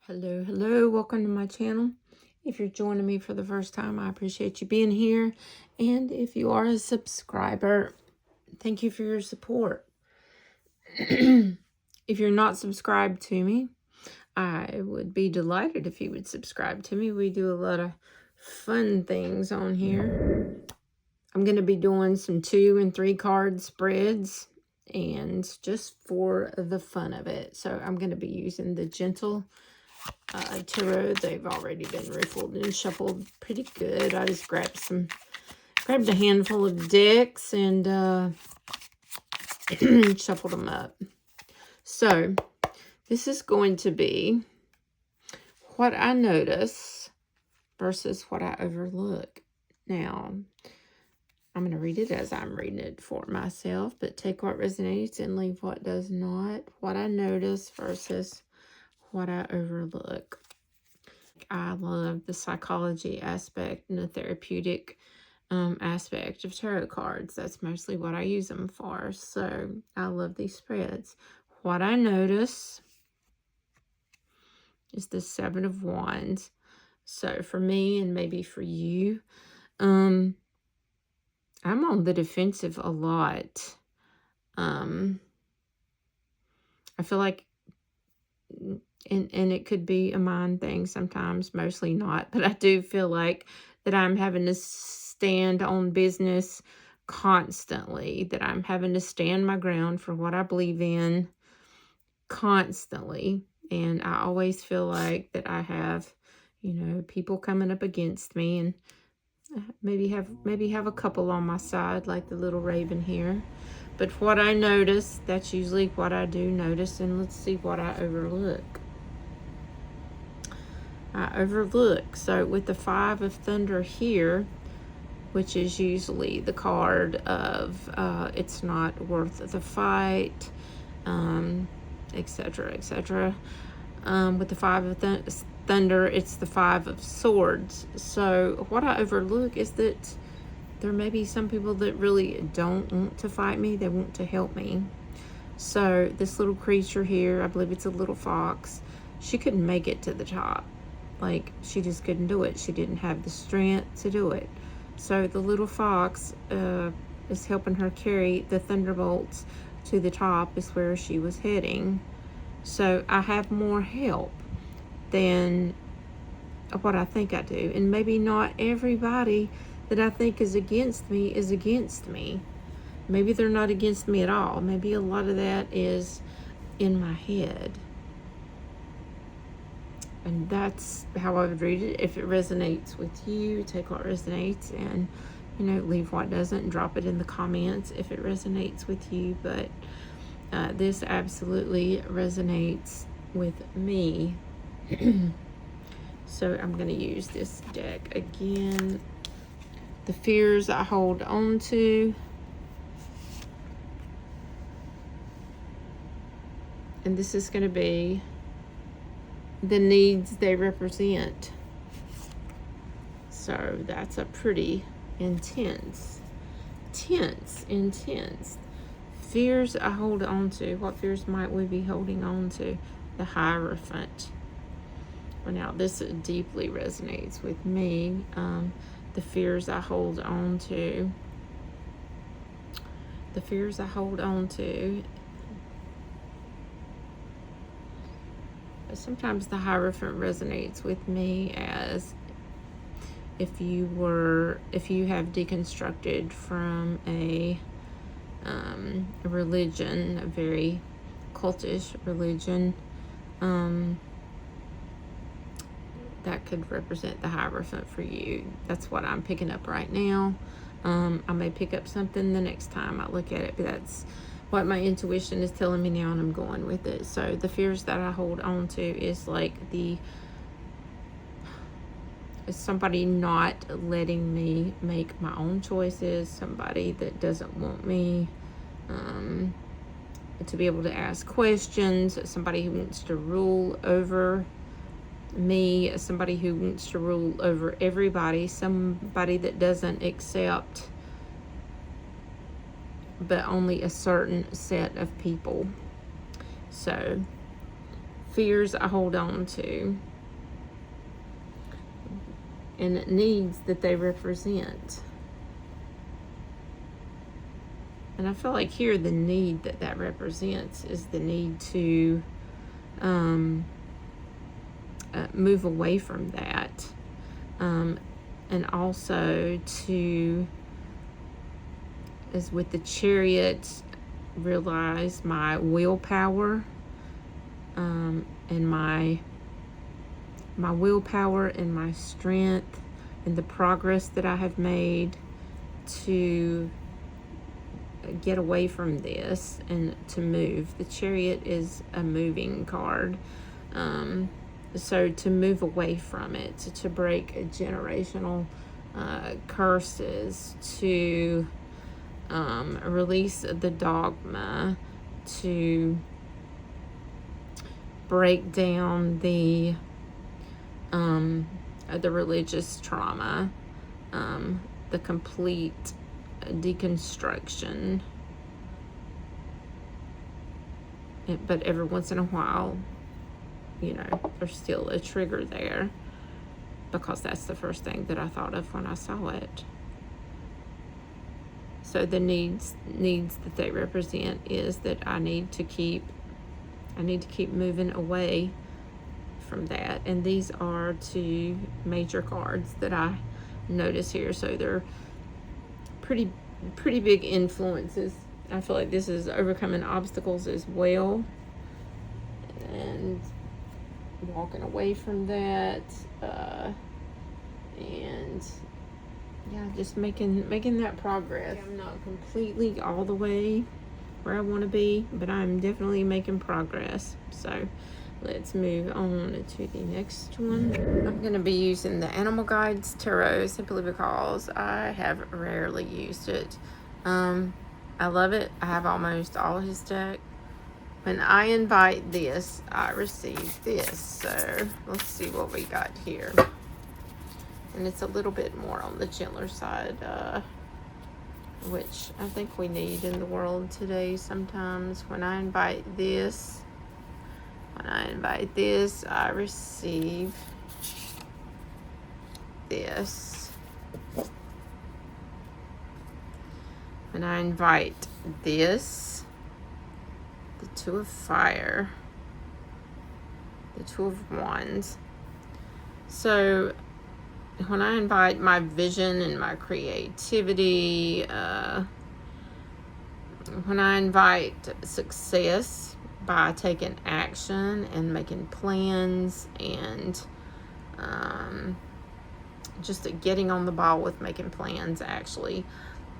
Hello, welcome to my channel. If you're joining me for the first time, I appreciate you being here. And if you are a subscriber, thank you for your support. If you're not subscribed to me, I would be delighted if you would subscribe to me. We do a lot of fun things on here. I'm going to be doing some 2 and 3 card spreads, and just for the fun of it. So I'm going to be using the Gentle tarot. They've already been riffled and shuffled pretty good. I just grabbed a handful of decks and shuffled them up. So this is going to be what I notice versus what I overlook. Now, I'm going to read it as I'm reading it for myself, but take what resonates and leave what does not. What I notice versus what I overlook. I love the psychology aspect and the therapeutic aspect of tarot cards. That's mostly what I use them for. So I love these spreads. What I notice is the 7 of Wands. So for me, and maybe for you, I'm on the defensive a lot. I feel like, and it could be a mind thing sometimes, mostly not, but I do feel like that I'm having to stand on business constantly, that I'm having to stand my ground for what I believe in constantly. And I always feel like that I have, people coming up against me, and maybe have a couple on my side, like the little raven here. But what I notice, that's usually what I do notice. And let's see what I overlook. So with the 5 of Thunder here, which is usually the card of it's not worth the fight, etc., etc. With the 5 of Thunder, it's the 5 of Swords. So what I overlook is that there may be some people that really don't want to fight me. They want to help me. So this little creature here, I believe it's a little fox, she couldn't make it to the top. Like, she just couldn't do it. She didn't have the strength to do it. So the little fox is helping her carry the thunderbolts to the top, is where she was heading. So I have more help than what I think I do. And maybe not everybody that I think is against me is against me. Maybe they're not against me at all. Maybe a lot of that is in my head. And that's how I would read it. If it resonates with you, take what resonates, and leave what doesn't, and drop it in the comments if it resonates with you. But this absolutely resonates with me. So I'm going to use this deck again. The fears I hold on to. And this is going to be the needs they represent. So that's a pretty intense. Fears I hold on to. What fears might we be holding on to? The Hierophant. Well, now this deeply resonates with me. The fears I hold on to. The fears I hold on to. Sometimes the Hierophant resonates with me as if you have deconstructed from a religion, a very cultish religion, that could represent the Hierophant for you. That's what I'm picking up right now. I may pick up something the next time I look at it, but that's what my intuition is telling me now, and I'm going with it. So the fears that I hold on to is like somebody not letting me make my own choices, somebody that doesn't want me to be able to ask questions, somebody who wants to rule over me, somebody who wants to rule over everybody, somebody that doesn't accept but only a certain set of people. So fears I hold on to, and needs that they represent. And I feel like here the need that represents is the need to move away from that, and also to, as with the Chariot, realize my willpower, and my willpower and my strength and the progress that I have made to get away from this and to move. The Chariot is a moving card. So to move away from it, to break generational curses, to release the dogma, to break down the religious trauma, the complete deconstruction. But every once in a while, you know, there's still a trigger there, because that's the first thing that I thought of when I saw it. So the needs that they represent is that I need to keep moving away from that. And these are two major cards that I notice here. So they're pretty big influences. I feel like this is overcoming obstacles as well, and walking away from that, and yeah, just making that progress. I'm not completely all the way where I want to be, but I'm definitely making progress. So let's move on to the next one. I'm going to be using the Animal Guides Tarot simply because I have rarely used it. I love it. I have almost all his deck. When I invite this, I receive this. So let's see what we got here. And it's a little bit more on the gentler side, which I think we need in the world today sometimes. When I invite this, I receive this. When I invite this, the Two of Fire, the Two of Wands. So when I invite my vision and my creativity, when I invite success by taking action and making plans and just getting on the ball with making plans, actually.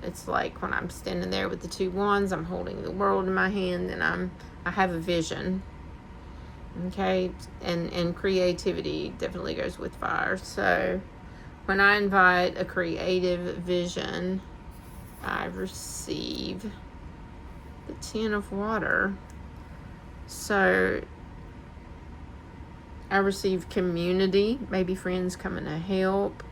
It's like when I'm standing there with the two wands, I'm holding the world in my hand, and I have a vision. Okay, and creativity definitely goes with fire. So when I invite a creative vision, I receive the Ten of Water. So I receive community, maybe friends coming to help.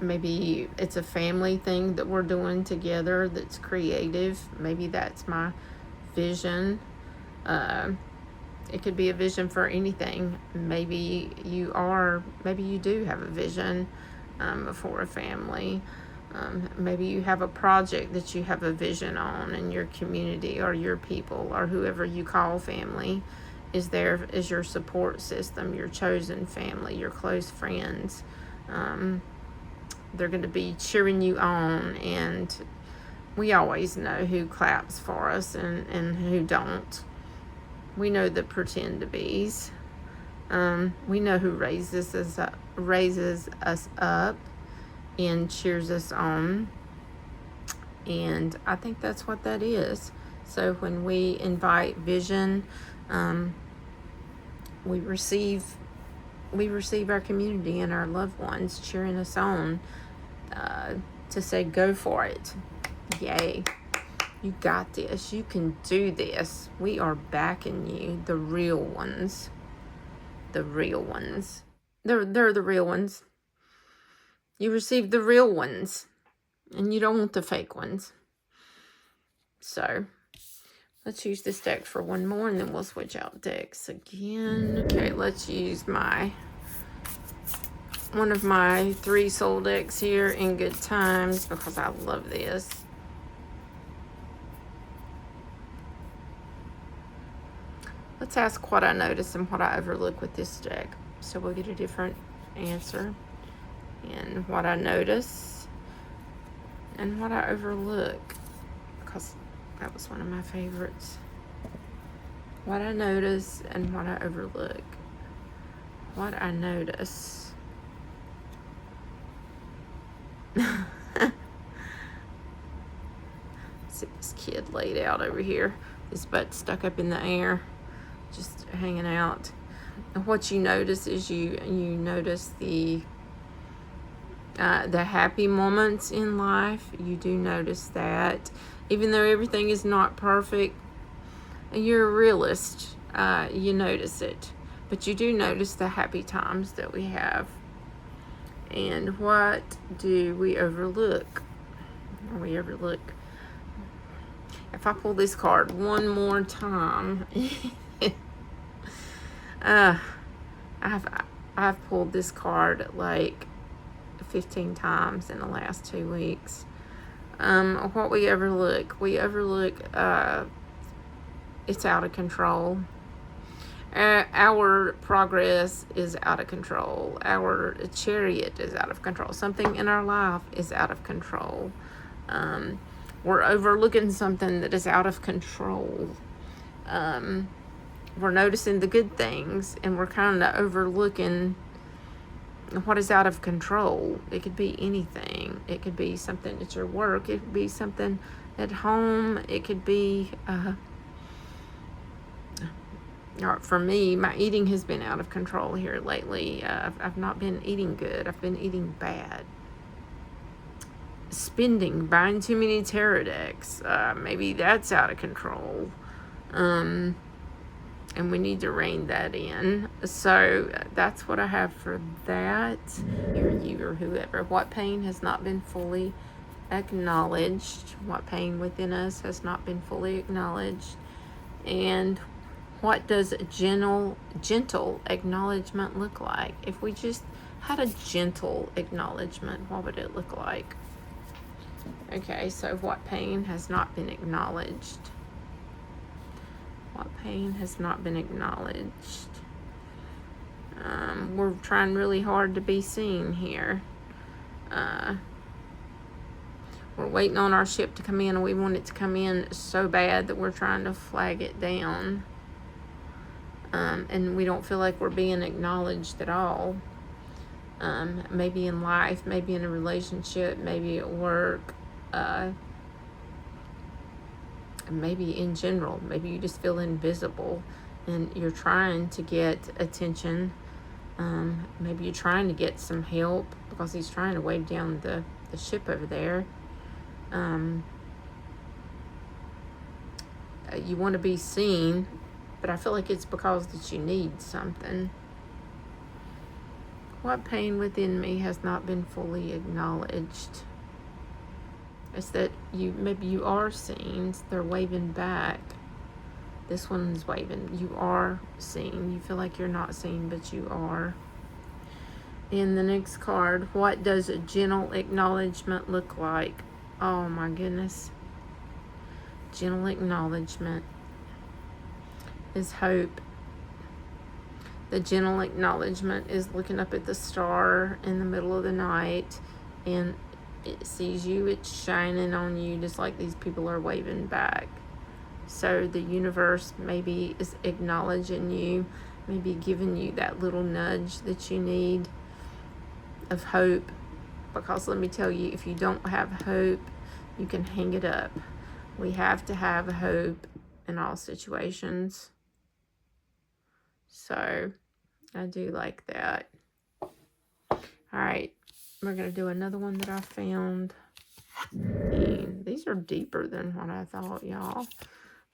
Maybe it's a family thing that we're doing together that's creative. Maybe that's my vision. It could be a vision for anything. Maybe you do have a vision for a family. Maybe you have a project that you have a vision on, and your community or your people or whoever you call family is there as your support system, your chosen family, your close friends. They're going to be cheering you on, and we always know who claps for us and who don't. We know the pretend-to-be's. We know who raises us up and cheers us on. And I think that's what that is. So when we invite vision, we receive our community and our loved ones cheering us on, to say, go for it. Yay. You got this. You can do this. We are backing you. The real ones. The real ones. They're the real ones. You receive the real ones. And you don't want the fake ones. So Let's use this deck for one more, and then we'll switch out decks again. Okay, let's use one of my 3 soul decks here, In Good Times, because I love this. Let's ask what I notice and what I overlook with this deck. So we'll get a different answer. And what I notice and what I overlook, because that was one of my favorites. What I notice and what I overlook. What I notice. See this kid laid out over here. His butt stuck up in the air, just hanging out. And what you notice is you notice the happy moments in life. You do notice that, even though everything is not perfect, you're a realist. You notice it, but you do notice the happy times that we have. And what do we overlook? If I pull this card one more time, I've pulled this card like 15 times in the last 2 weeks. What we overlook, it's out of control. Our progress is out of control. Our chariot is out of control. Something in our life is out of control. We're overlooking something that is out of control. We're noticing the good things, and we're kind of overlooking what is out of control. It could be anything. It could be something at your work. It could be something at home. It could be, for me, my eating has been out of control here lately. I've not been eating good. I've been eating bad. Spending, buying too many tarot decks. Maybe that's out of control. And we need to rein that in. So that's what I have for that. Or you or whoever. What pain has not been fully acknowledged? What pain within us has not been fully acknowledged? And what does gentle acknowledgement look like? If we just had a gentle acknowledgement, what would it look like? Okay, so what pain has not been acknowledged? What pain has not been acknowledged? We're trying really hard to be seen here. We're waiting on our ship to come in, and we want it to come in so bad that we're trying to flag it down. And we don't feel like we're being acknowledged at all. Maybe in life, maybe in a relationship, maybe at work, maybe in general. Maybe you just feel invisible and you're trying to get attention. Maybe you're trying to get some help because he's trying to wave down the ship over there. You want to be seen, but I feel like it's because that you need something. What pain within me has not been fully acknowledged? It's that maybe you are seen. They're waving back. This one's waving. You are seen. You feel like you're not seen, but you are. In the next card, what does a gentle acknowledgement look like? Oh my goodness. Gentle acknowledgement is hope. The gentle acknowledgement is looking up at the star in the middle of the night, and it sees you, it's shining on you, just like these people are waving back. So the universe maybe is acknowledging you, maybe giving you that little nudge that you need of hope. Because let me tell you, if you don't have hope, you can hang it up. We have to have hope in all situations. So I do like that. All right, we're going to do another one that I found. And these are deeper than what I thought, y'all.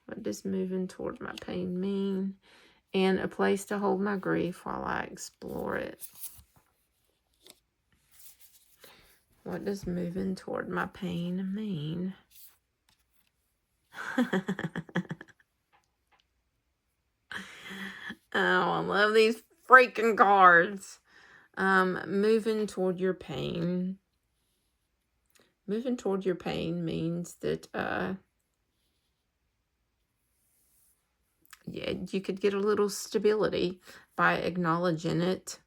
What does moving toward my pain mean? And a place to hold my grief while I explore it. What does moving toward my pain mean? Oh, I love these freaking cards. Moving toward your pain. Moving toward your pain means that, yeah, you could get a little stability by acknowledging it.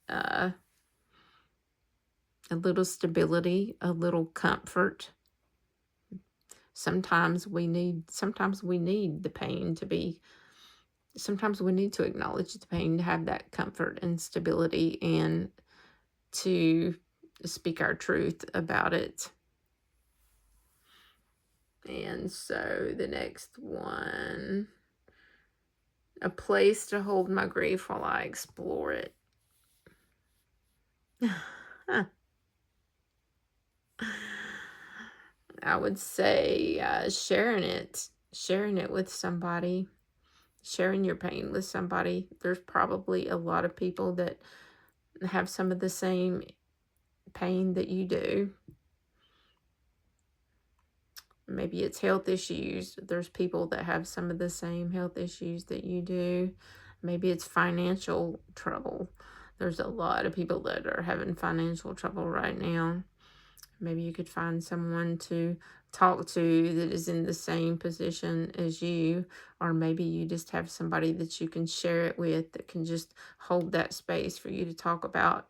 A little stability, a little comfort. Sometimes we need the pain to be, sometimes we need to acknowledge the pain to have that comfort and stability and to speak our truth about it. And so the next one, a place to hold my grief while I explore it. I would say sharing it with somebody, sharing your pain with somebody. There's probably a lot of people that have some of the same pain that you do. Maybe it's health issues. There's people that have some of the same health issues that you do. Maybe it's financial trouble. There's a lot of people that are having financial trouble right now. Maybe you could find someone to talk to that is in the same position as you, or maybe you just have somebody that you can share it with that can just hold that space for you to talk about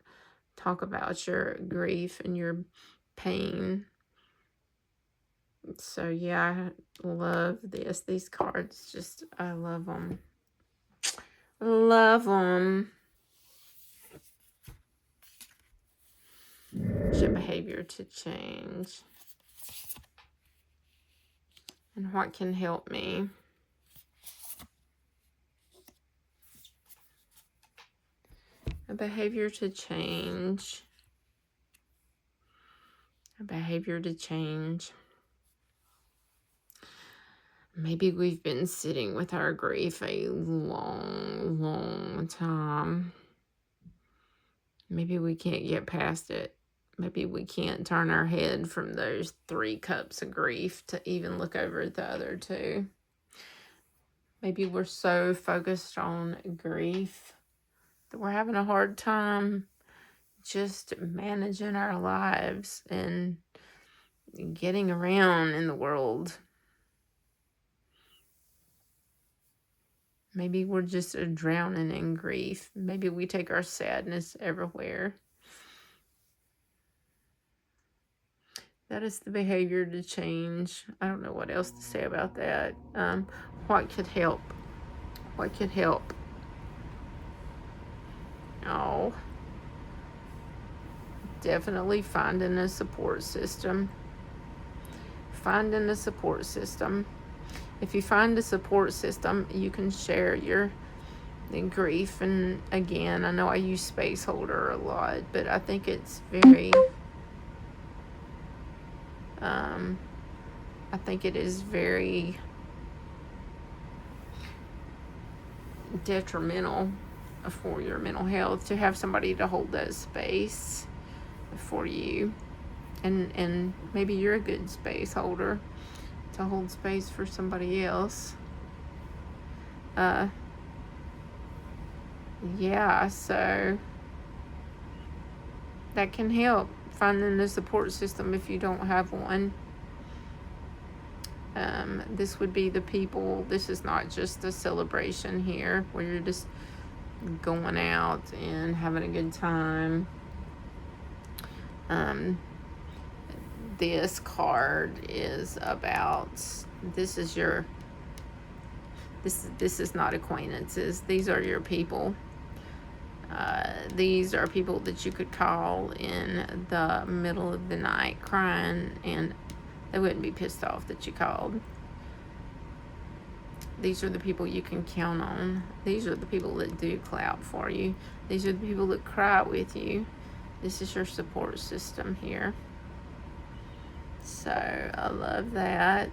your grief and your pain. So yeah, I love these cards. Just, I love them. Love them. Your behavior to change. And what can help me? A behavior to change. A behavior to change. Maybe we've been sitting with our grief a long, long time. Maybe we can't get past it. Maybe we can't turn our head from those 3 cups of grief to even look over at the other 2. Maybe we're so focused on grief that we're having a hard time just managing our lives and getting around in the world. Maybe we're just drowning in grief. Maybe we take our sadness everywhere. That is the behavior to change. I don't know what else to say about that. What could help? What could help? Oh, definitely finding a support system. Finding a support system. If you find a support system, you can share your grief. And again, I know I use space holder a lot, but I think it's very, I think it is very detrimental for your mental health to have somebody to hold that space for you. And maybe you're a good space holder to hold space for somebody else. Yeah, so that can help, finding a support system if you don't have one. This would be the people. This is not just a celebration here where you're just going out and having a good time. This card is about, this is not acquaintances. These are your people. These are people that you could call in the middle of the night crying and they wouldn't be pissed off that you called. These are the people you can count on. These are the people that do clap for you. These are the people that cry with you. This is your support system here. So I love that.